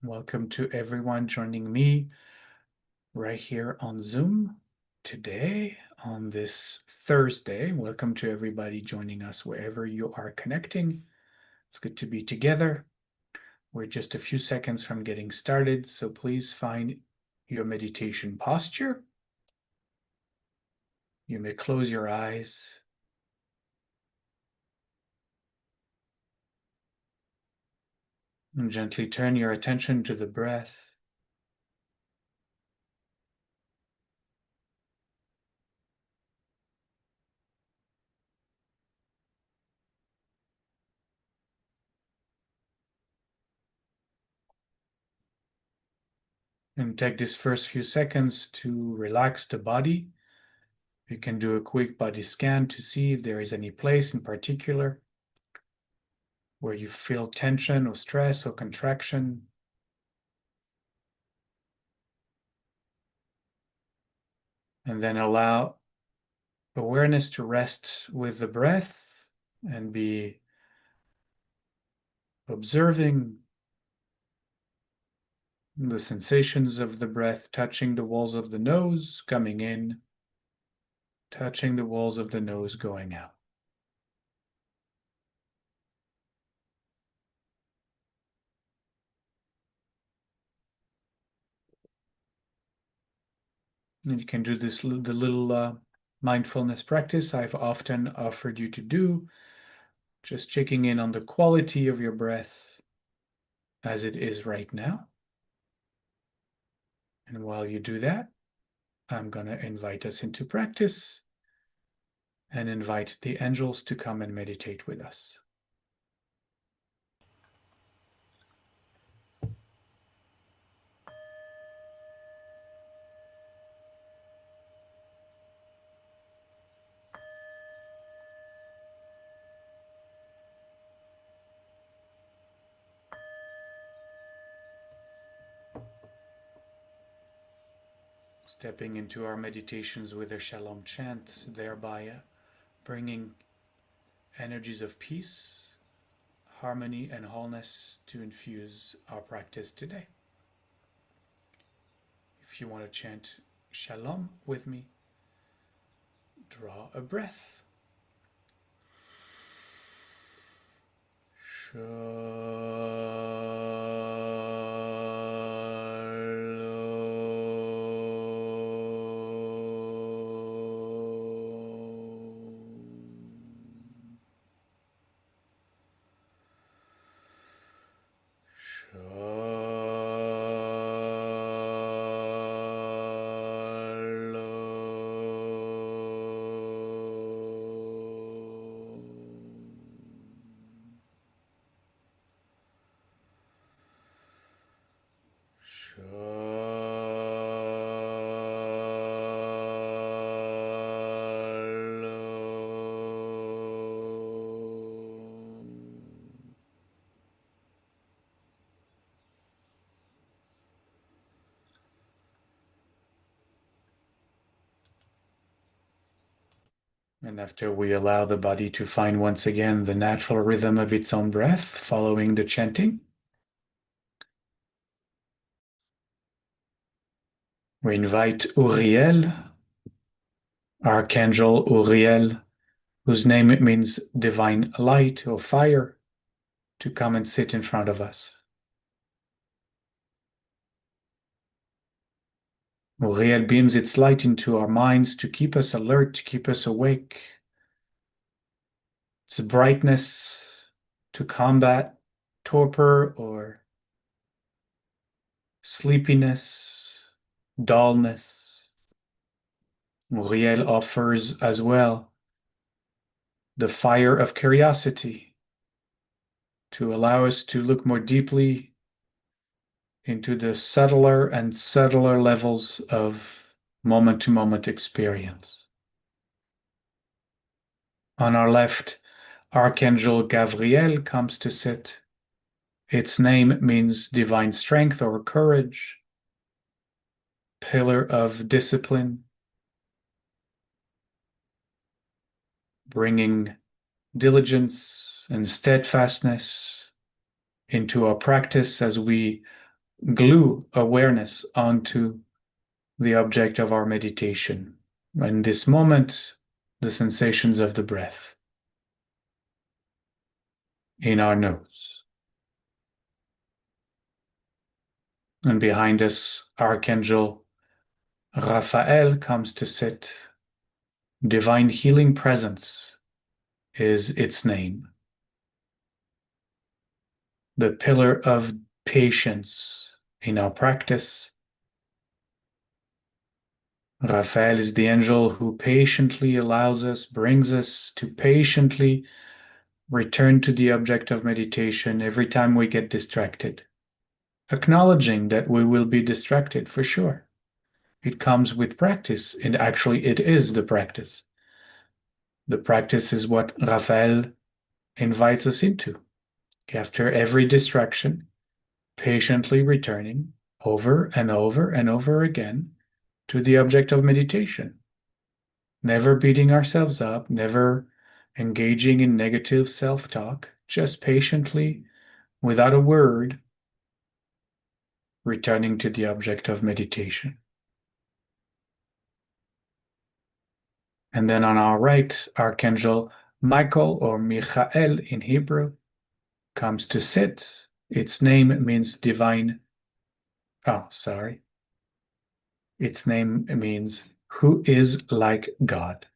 Welcome to everyone joining me right here on Zoom today on this Thursday. Welcome to everybody joining us wherever you are connecting. It's good to be together. We're just a few seconds from getting started, so please find your meditation posture. You may close your eyes. And gently turn your attention to the breath. And take this first few seconds to relax the body. You can do a quick body scan to see if there is any place in particular where you feel tension or stress or contraction. And then allow awareness to rest with the breath and be observing the sensations of the breath touching the walls of the nose, coming in, touching the walls of the nose, going out. And you can do this the little mindfulness practice I've often offered you to do, just checking in on the quality of your breath as it is right now. And while you do that, I'm going to invite us into practice and invite the angels to come and meditate with us. Stepping into our meditations with a Shalom chant, thereby bringing energies of peace, harmony, and wholeness to infuse our practice today. If you want to chant Shalom with me, draw a breath. And after we allow the body to find once again the natural rhythm of its own breath following the chanting, we invite Uriel, Archangel Uriel, whose name means divine light or fire, to come and sit in front of us. Uriel beams its light into our minds to keep us alert, to keep us awake. Its brightness to combat torpor or sleepiness, dullness. Uriel offers as well the fire of curiosity to allow us to look more deeply into the subtler and subtler levels of moment-to-moment experience. On our left, Archangel Gabriel comes to sit. Its name means divine strength or courage, pillar of discipline, bringing diligence and steadfastness into our practice as we glue awareness onto the object of our meditation. In this moment, the sensations of the breath in our nose. And behind us, Archangel Raphael comes to sit. Divine Healing Presence is its name. The pillar of patience in our practice. Raphael is the angel who patiently allows us, brings us to patiently return to the object of meditation every time we get distracted, acknowledging that we will be distracted for sure. It comes with practice, and actually it is the practice. The practice is what Raphael invites us into. After every distraction, patiently returning over and over and over again to the object of meditation. Never beating ourselves up, never engaging in negative self-talk, just patiently, without a word, returning to the object of meditation. And then on our right, Archangel Michael, or Michael in Hebrew, comes to sit. Its name means divine. Oh, sorry. Its name means who is like God.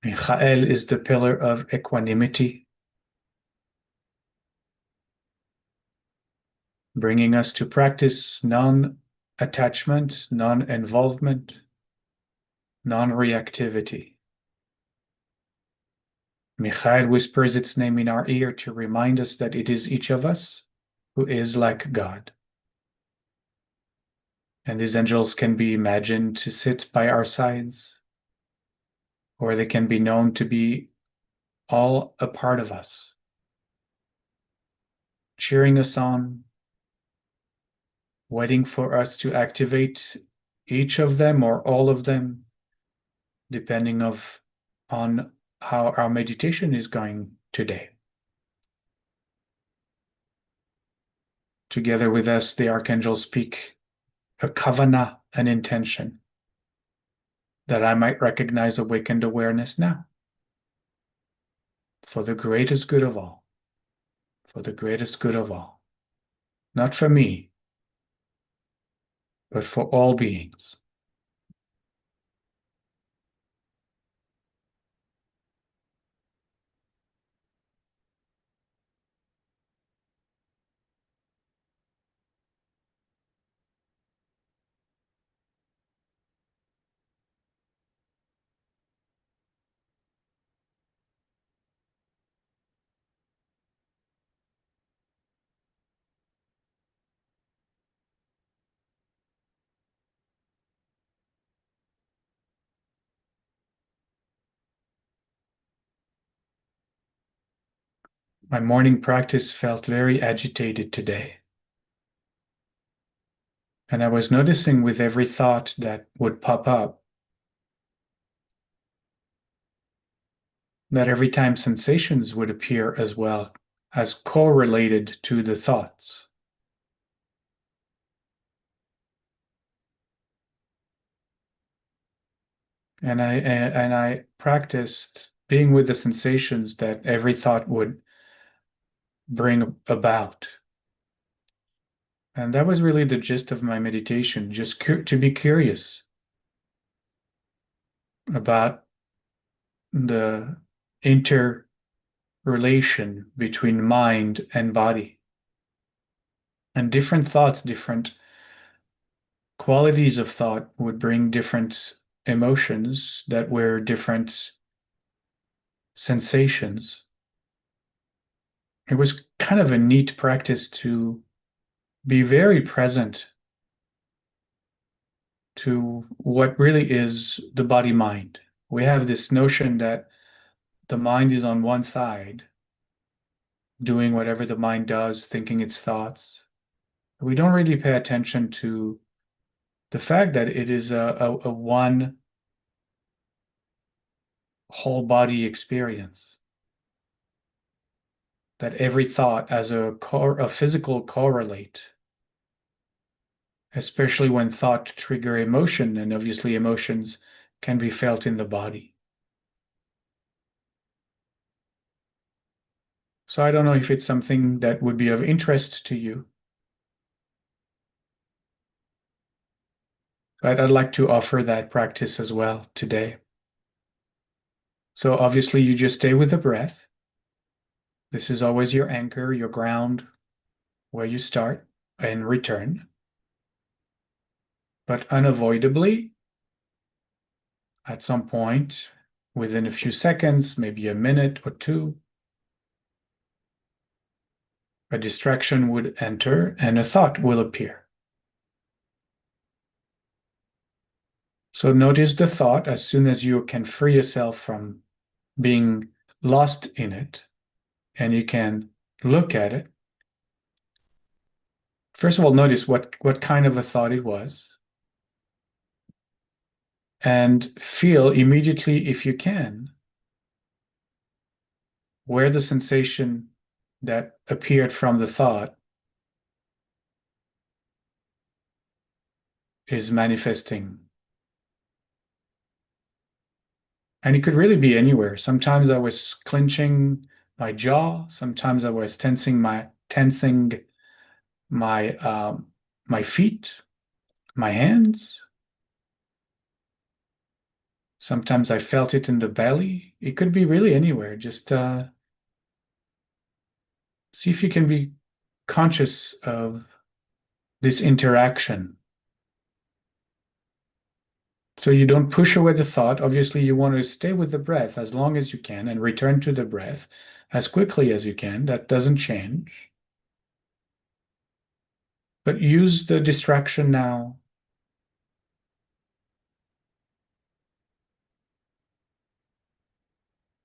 Michael is the pillar of equanimity, bringing us to practice non-attachment, non-involvement, non-reactivity. Michael whispers its name in our ear to remind us that it is each of us who is like God. And these angels can be imagined to sit by our sides, or they can be known to be all a part of us, cheering us on, waiting for us to activate each of them or all of them, depending on how our meditation is going today. Together with us, the archangels speak a kavanah, an intention, that I might recognize awakened awareness now, for the greatest good of all, for the greatest good of all, not for me, but for all beings. My morning practice felt very agitated today. And I was noticing with every thought that would pop up that every time sensations would appear as well as correlated to the thoughts. And I practiced being with the sensations that every thought would bring about. And that was really the gist of my meditation, just to be curious about the interrelation between mind and body. And different thoughts, different qualities of thought would bring different emotions that were different sensations. It was kind of a neat practice to be very present to what really is the body mind. We have this notion that the mind is on one side, doing whatever the mind does, thinking its thoughts. We don't really pay attention to the fact that it is a one whole body experience. that every thought has a physical correlate, especially when thought trigger emotion, and obviously emotions can be felt in the body. So I don't know if it's something that would be of interest to you, but I'd like to offer that practice as well today. So obviously you just stay with the breath. This is always your anchor, your ground, where you start and return. But unavoidably, at some point, within a few seconds, maybe a minute or two, a distraction would enter and a thought will appear. So notice the thought as soon as you can free yourself from being lost in it and you can look at it. First of all, notice what kind of a thought it was and feel immediately, if you can, where the sensation that appeared from the thought is manifesting. And it could really be anywhere. Sometimes I was clenching my jaw. Sometimes I was tensing my feet, my hands. Sometimes I felt it in the belly. It could be really anywhere. Just see if you can be conscious of this interaction. So you don't push away the thought. Obviously, you want to stay with the breath as long as you can and return to the breath as quickly as you can. That doesn't change. But use the distraction now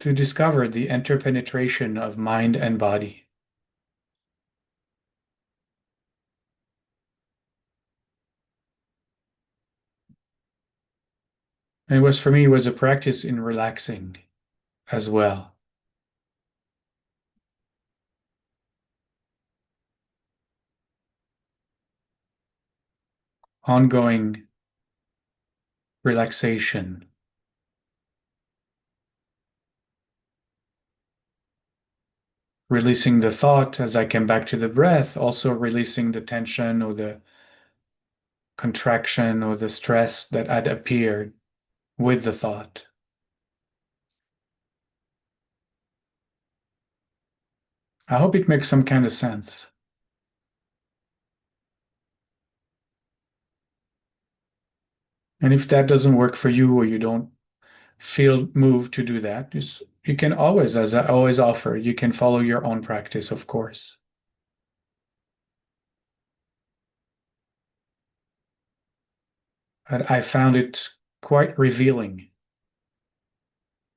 to discover the interpenetration of mind and body. And it was for me, it was a practice in relaxing as well. Ongoing relaxation, releasing the thought as I came back to the breath, also releasing the tension or the contraction or the stress that had appeared with the thought. I hope it makes some kind of sense. And if that doesn't work for you or you don't feel moved to do that, you can always, as I always offer, you can follow your own practice, of course. But I found it quite revealing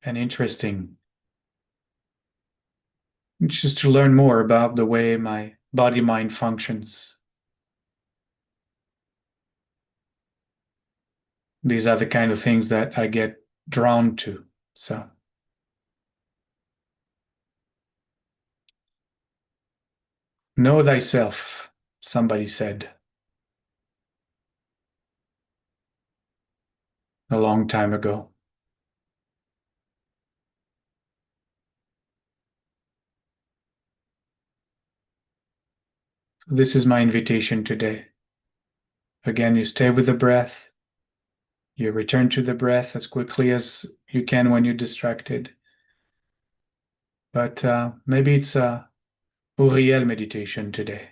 and interesting just to learn more about the way my body mind functions. These are the kind of things that I get drawn to. So, know thyself, somebody said a long time ago. This is my invitation today. Again, you stay with the breath. You return to the breath as quickly as you can when you're distracted. But maybe it's a Uriel meditation today.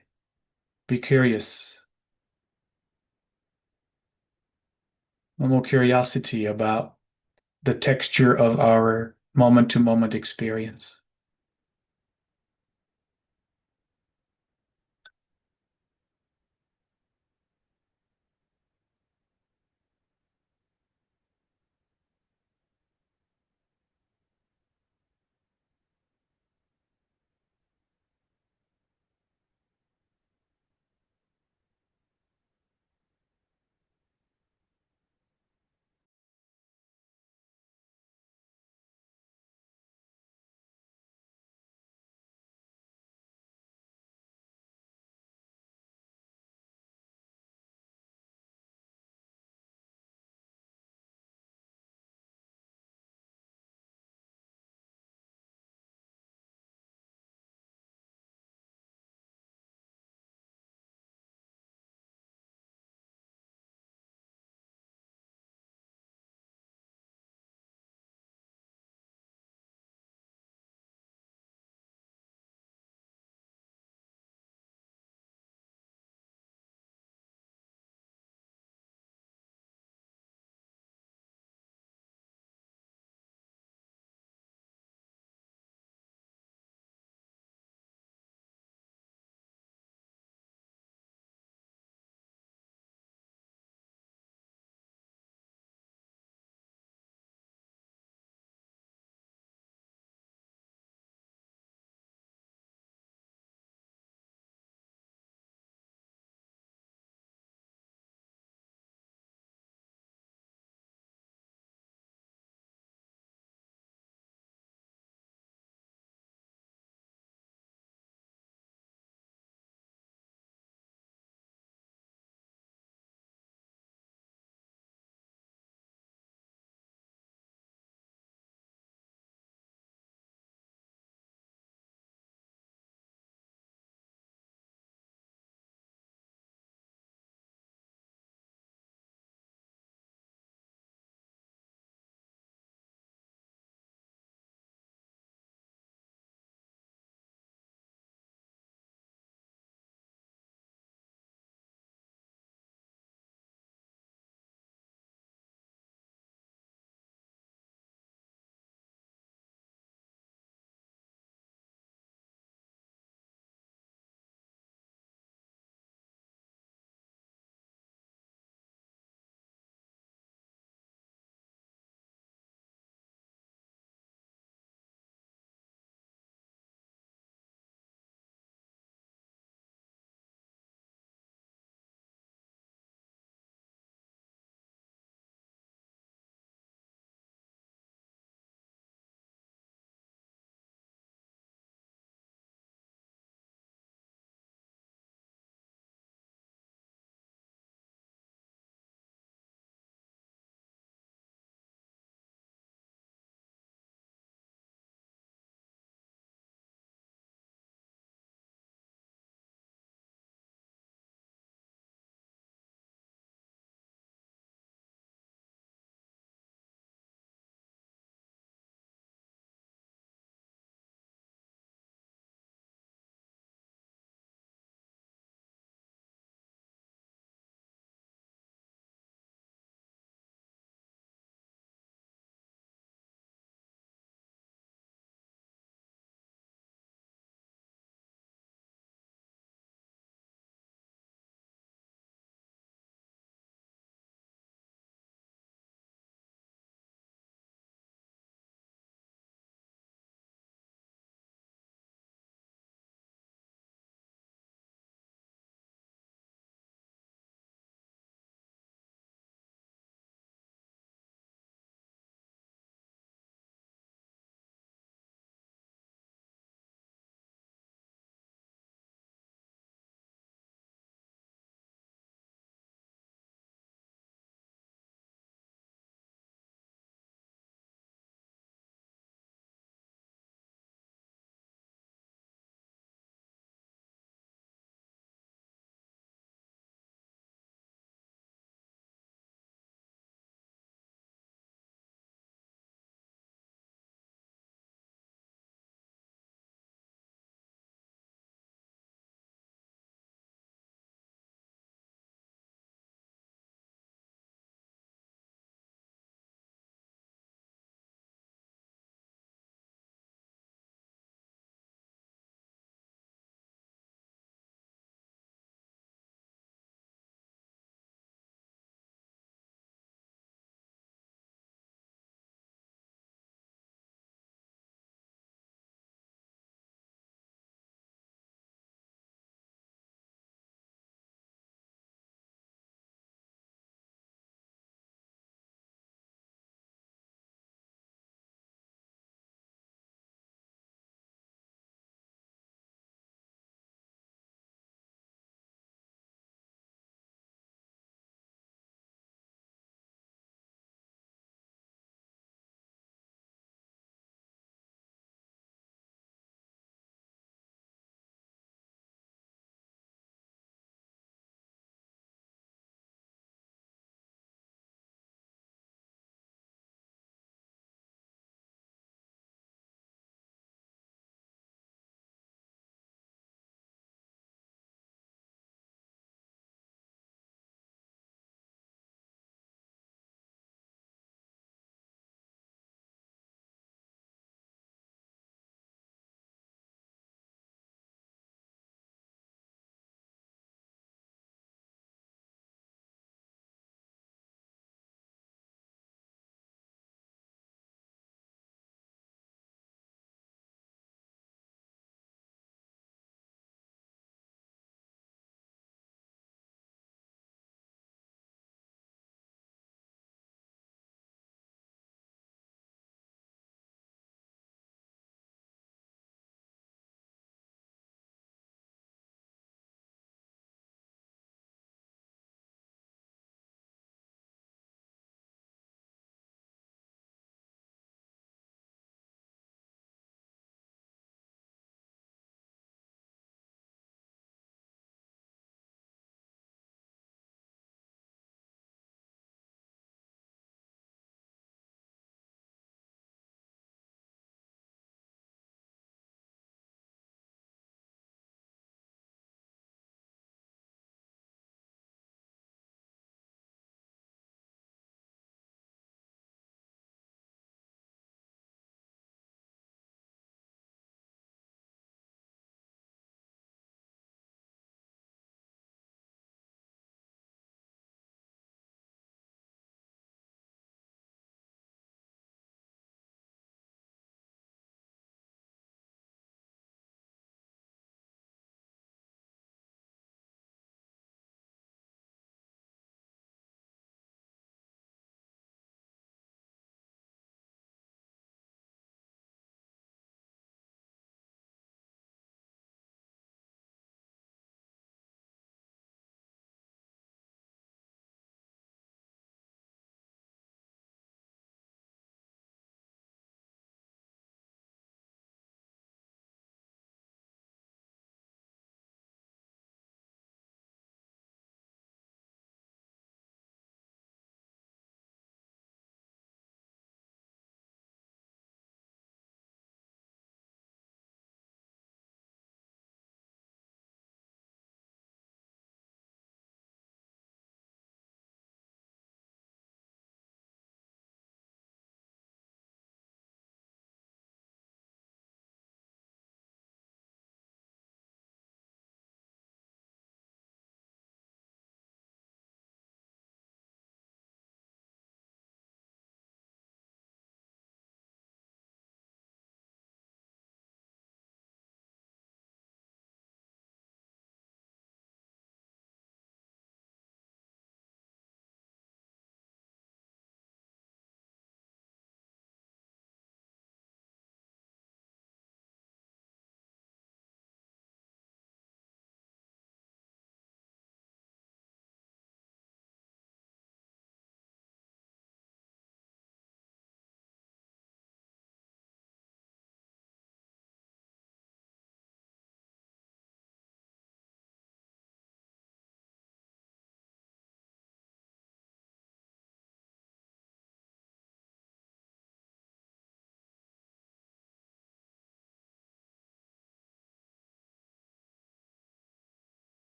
Be curious. No more curiosity about the texture of our moment to moment experience.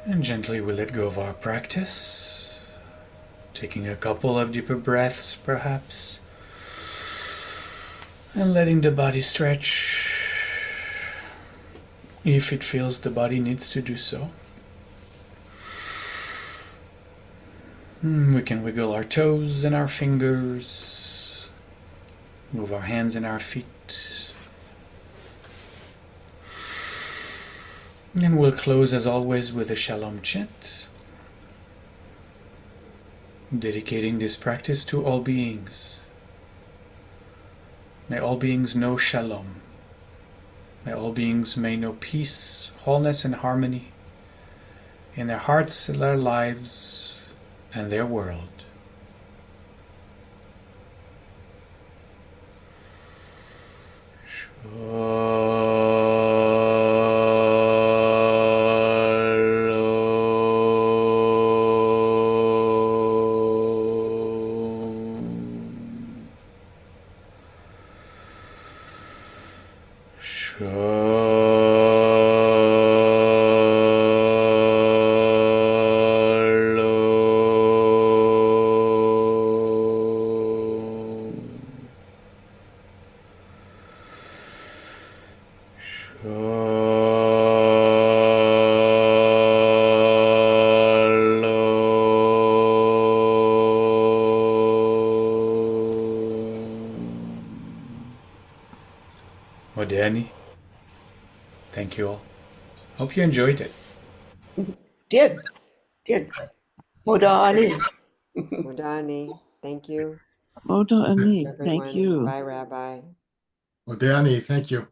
And gently we let go of our practice, taking a couple of deeper breaths perhaps, and letting the body stretch if it feels the body needs to do so. We can wiggle our toes and our fingers, move our hands and our feet. And we'll close as always with a Shalom chant, dedicating this practice to all beings. May all beings know Shalom. May all beings may know peace, wholeness, and harmony in their hearts, their lives, and their world. Modani, thank you all. Hope you enjoyed it. Did. Modani. Modani, thank you. Moto Ani, Everyone. thank you. Bye, Rabbi. Well, Danny, thank you.